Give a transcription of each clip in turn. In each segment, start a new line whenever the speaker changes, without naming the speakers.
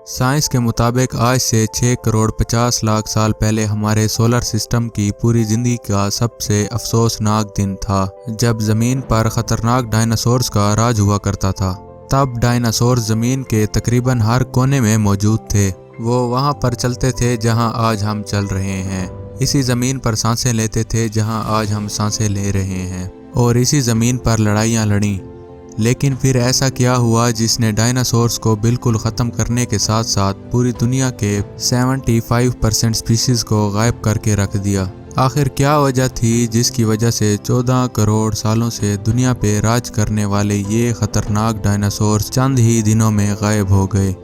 Science के मुताबिक आज से 6 करोड़ 50 लाख साल पहले हमारे सोलर सिस्टम की पूरी जिंदगी का सबसे अफसोसनाक दिन था, जब जमीन पर खतरनाक डायनासोर्स का राज हुआ करता था। तब डायनासोर जमीन के तकरीबन हर कोने में मौजूद थे। वो वहाँ पर चलते थे जहाँ आज हम चल रहे हैं। इसी जमीन पर सांसें लेते थे जहाँ आज हम सांसें ले रहे हैं, और इसी जमीन पर लड़ाइयाँ लड़ी। लेकिन फिर ऐसा क्या हुआ जिसने डायनासोर्स को बिल्कुल ख़त्म करने के साथ साथ पूरी दुनिया के 75% स्पीशीज़ को गायब करके रख दिया? आखिर क्या वजह थी जिसकी वजह से 14 करोड़ सालों से दुनिया पे राज करने वाले ये ख़तरनाक डायनासोर्स चंद ही दिनों में गायब हो गए?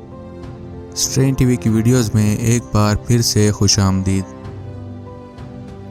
स्ट्रेन टीवी की वीडियोस में एक बार फिर से खुशामदीद।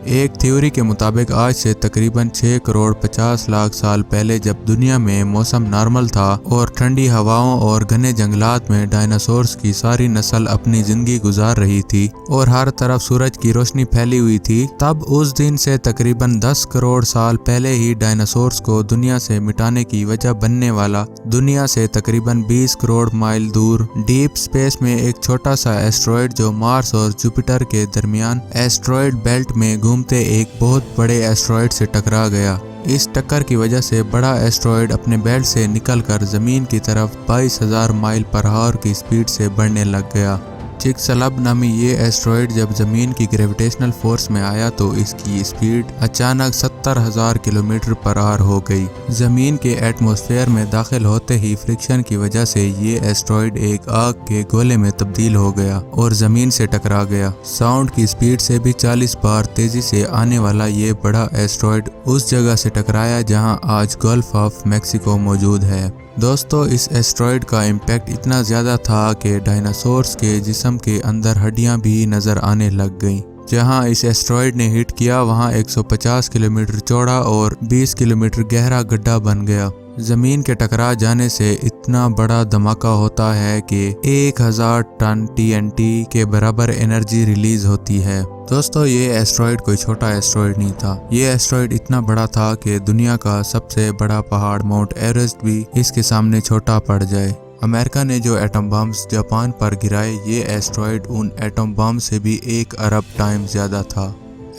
एक थ्योरी के मुताबिक आज से तकरीबन 6 करोड़ 50 लाख साल पहले, जब दुनिया में मौसम नॉर्मल था और ठंडी हवाओं और घने जंगलात में डायनासोर्स की सारी नस्ल अपनी जिंदगी गुजार रही थी और हर तरफ सूरज की रोशनी फैली हुई थी, तब उस दिन से तकरीबन 10 करोड़ साल पहले ही डायनासोर्स को दुनिया से मिटाने की वजह बनने वाला दुनिया से तकरीबन 20 करोड़ माइल दूर डीप स्पेस में एक छोटा सा एस्ट्रॉयड जो मार्स और जुपिटर के दरमियान एस्ट्रॉयड बेल्ट में एक बहुत बड़े एस्ट्रॉयड से टकरा गया। इस टक्कर की वजह से बड़ा एस्ट्रॉयड अपने बेल्ट से निकलकर जमीन की तरफ 22,000 माइल पर आवर की स्पीड से बढ़ने लग गया। चिकसलब नामी ये एस्ट्रॉयड जब जमीन की ग्रेविटेशनल फोर्स में आया तो इसकी स्पीड अचानक 70,000 किलोमीटर पर आवर हो गई। जमीन के एटमॉस्फेयर में दाखिल होते ही फ्रिक्शन की वजह से ये एस्ट्रॉयड एक आग के गोले में तब्दील हो गया और जमीन से टकरा गया। साउंड की स्पीड से भी 40 बार तेजी से आने वाला ये बड़ा एस्ट्रॉयड उस जगह से टकराया जहां आज गल्फ ऑफ मैक्सिको मौजूद है। दोस्तों, इस एस्ट्रॉयड का इम्पैक्ट इतना ज़्यादा था कि डायनासोर्स के जिस्म के अंदर हड्डियां भी नज़र आने लग गईं। जहां इस एस्ट्रॉयड ने हिट किया वहां 150 किलोमीटर चौड़ा और 20 किलोमीटर गहरा गड्ढा बन गया। जमीन के टकरा जाने से इतना बड़ा धमाका होता है कि 1000 टन TNT के बराबर एनर्जी रिलीज होती है। दोस्तों, ये एस्ट्रॉयड कोई छोटा एस्ट्रॉयड नहीं था। ये एस्ट्रॉयड इतना बड़ा था कि दुनिया का सबसे बड़ा पहाड़ माउंट एवरेस्ट भी इसके सामने छोटा पड़ जाए। अमेरिका ने जो एटम बम्स जापान पर गिराए, ये एस्ट्रॉयड उन एटम बम से भी 1 अरब टाइम ज्यादा था।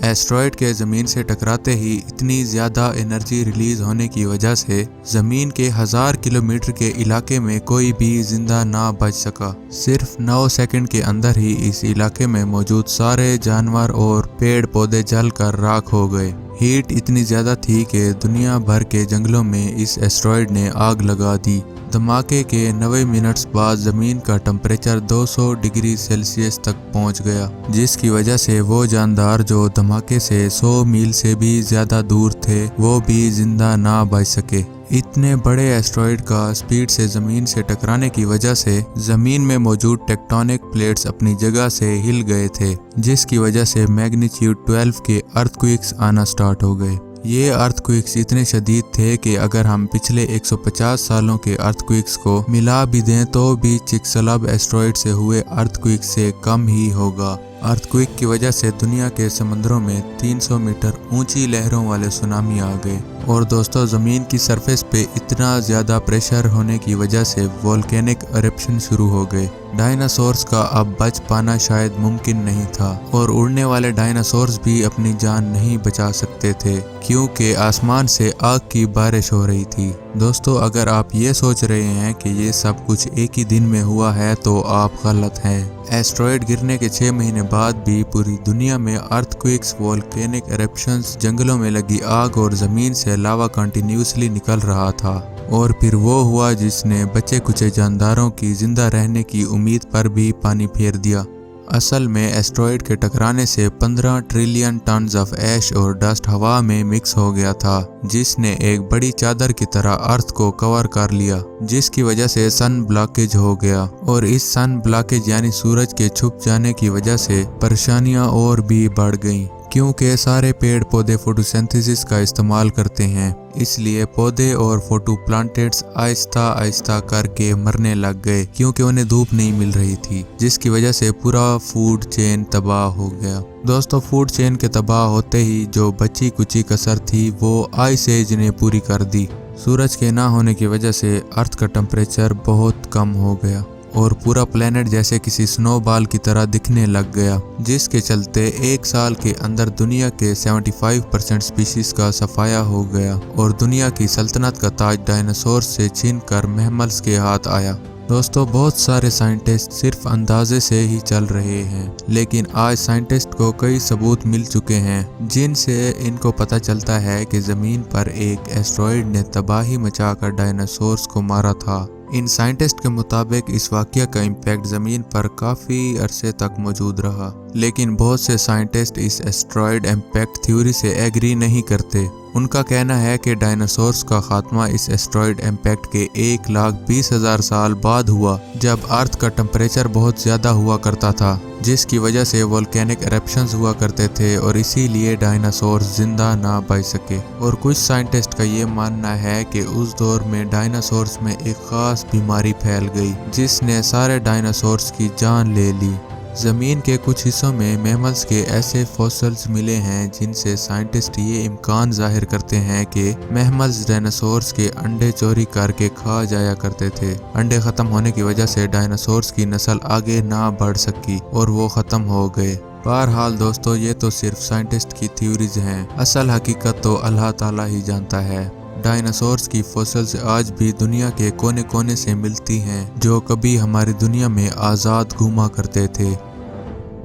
एस्ट्रॉयड के ज़मीन से टकराते ही इतनी ज़्यादा एनर्जी रिलीज होने की वजह से ज़मीन के 1000 किलोमीटर के इलाके में कोई भी जिंदा ना बच सका। सिर्फ 9 सेकंड के अंदर ही इस इलाके में मौजूद सारे जानवर और पेड़ पौधे जलकर राख हो गए। हीट इतनी ज़्यादा थी कि दुनिया भर के जंगलों में इस एस्ट्रॉयड ने आग लगा दी। धमाके के 90 मिनट्स बाद ज़मीन का टेम्परेचर 200 डिग्री सेल्सियस तक पहुंच गया, जिसकी वजह से वो जानदार जो धमाके से 100 मील से भी ज़्यादा दूर थे वो भी जिंदा ना बच सके। इतने बड़े एस्ट्रॉयड का स्पीड से ज़मीन से टकराने की वजह से ज़मीन में मौजूद टेक्टोनिक प्लेट्स अपनी जगह से हिल गए थे, जिसकी वजह से मैग्नीट्यूड 12 के अर्थक्वेक्स आना स्टार्ट हो गए। ये अर्थक्वेक्स इतने शदीद थे कि अगर हम पिछले 150 सालों के अर्थक्वेक्स को मिला भी दें तो भी चिकसलब एस्ट्रॉयड से हुए अर्थक्वेक से कम ही होगा। अर्थक्वेक की वजह से दुनिया के समंदरों में 300 मीटर ऊंची लहरों वाले सुनामी आ गए। और दोस्तों, ज़मीन की सरफेस पे इतना ज़्यादा प्रेशर होने की वजह से वोल्केनिक एरप्शन शुरू हो गए। डायनासोर्स का अब बच पाना शायद मुमकिन नहीं था और उड़ने वाले डायनासोर्स भी अपनी जान नहीं बचा सकते थे क्योंकि आसमान से आग की बारिश हो रही थी। दोस्तों, अगर आप ये सोच रहे हैं कि ये सब कुछ एक ही दिन में हुआ है तो आप गलत हैं। एस्ट्रॉयड गिरने के 6 महीने बाद भी पूरी दुनिया में अर्थक्वेक्स, वोल्केनिक एरप्शंस, जंगलों में लगी आग और ज़मीन से लावा कंटिन्यूसली निकल रहा था। और फिर वो हुआ जिसने बचे कुचे जानदारों की जिंदा रहने की उम्मीद पर भी पानी फेर दिया। असल में एस्ट्रॉयड के टकराने से 15 ट्रिलियन टन्स ऑफ ऐश और डस्ट हवा में मिक्स हो गया था, जिसने एक बड़ी चादर की तरह अर्थ को कवर कर लिया, जिसकी वजह से सन ब्लॉकेज हो गया। और इस सन ब्लॉकेज यानी सूरज के छुप जाने की वजह से परेशानियां और भी बढ़ गईं, क्योंकि सारे पेड़ पौधे फोटोसिंथेसिस का इस्तेमाल करते हैं, इसलिए पौधे और फोटोप्लांटेट्स आहिस्ता आहिस्ता करके मरने लग गए क्योंकि उन्हें धूप नहीं मिल रही थी, जिसकी वजह से पूरा फूड चेन तबाह हो गया। दोस्तों, फूड चेन के तबाह होते ही जो बची कुची कसर थी वो आइस एज ने पूरी कर दी। सूरज के ना होने की वजह से अर्थ का टेम्परेचर बहुत कम हो गया और पूरा प्लेनेट जैसे किसी स्नोबॉल की तरह दिखने लग गया, जिसके चलते एक साल के अंदर दुनिया के 75% स्पीशीज का सफाया हो गया और दुनिया की सल्तनत का ताज डायनासोर से छीनकर मैमल्स के हाथ आया। दोस्तों, बहुत सारे साइंटिस्ट सिर्फ अंदाजे से ही चल रहे हैं, लेकिन आज साइंटिस्ट को कई सबूत मिल चुके हैं जिनसे इनको पता चलता है कि जमीन पर एक एस्टेरॉयड ने तबाही मचाकर डायनासोर्स को मारा था। इन साइंटिस्ट के मुताबिक इस वाक़या का इम्पैक्ट ज़मीन पर काफ़ी अरसे तक मौजूद रहा, लेकिन बहुत से साइंटिस्ट इस एस्टेरॉयड इम्पैक्ट थ्योरी से एग्री नहीं करते। उनका कहना है कि डायनासोर्स का खात्मा इस एस्टेरॉयड इम्पैक्ट के 1,20,000 साल बाद हुआ, जब अर्थ का टेम्परेचर बहुत ज़्यादा हुआ करता था, जिसकी वजह से वोल्केनिक एरप्शंस हुआ करते थे और इसीलिए डायनासोर्स जिंदा ना बच सके। और कुछ साइंटिस्ट का ये मानना है कि उस दौर में डायनासोर्स में एक खास बीमारी फैल गई जिसने सारे डायनासोर्स की जान ले ली। ज़मीन के कुछ हिस्सों में मैमल्स के ऐसे फॉसिल्स मिले हैं जिनसे साइंटिस्ट ये इम्कान जाहिर करते हैं कि मैमल्स डायनासोर्स के अंडे चोरी करके खा जाया करते थे। अंडे ख़त्म होने की वजह से डायनासोर्स की नस्ल आगे ना बढ़ सकी और वो ख़त्म हो गए। बहरहाल दोस्तों, ये तो सिर्फ साइंटिस्ट की थ्योरीज हैं, असल हकीकत तो अल्लाह ताला ही जानता है। डायनासोर्स की फॉसिल्स आज भी दुनिया के कोने कोने से मिलती हैं, जो कभी हमारी दुनिया में आज़ाद घूमा करते थे।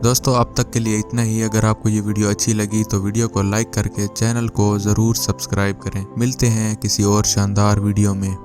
दोस्तों, अब तक के लिए इतना ही। अगर आपको ये वीडियो अच्छी लगी तो वीडियो को लाइक करके चैनल को ज़रूर सब्सक्राइब करें। मिलते हैं किसी और शानदार वीडियो में।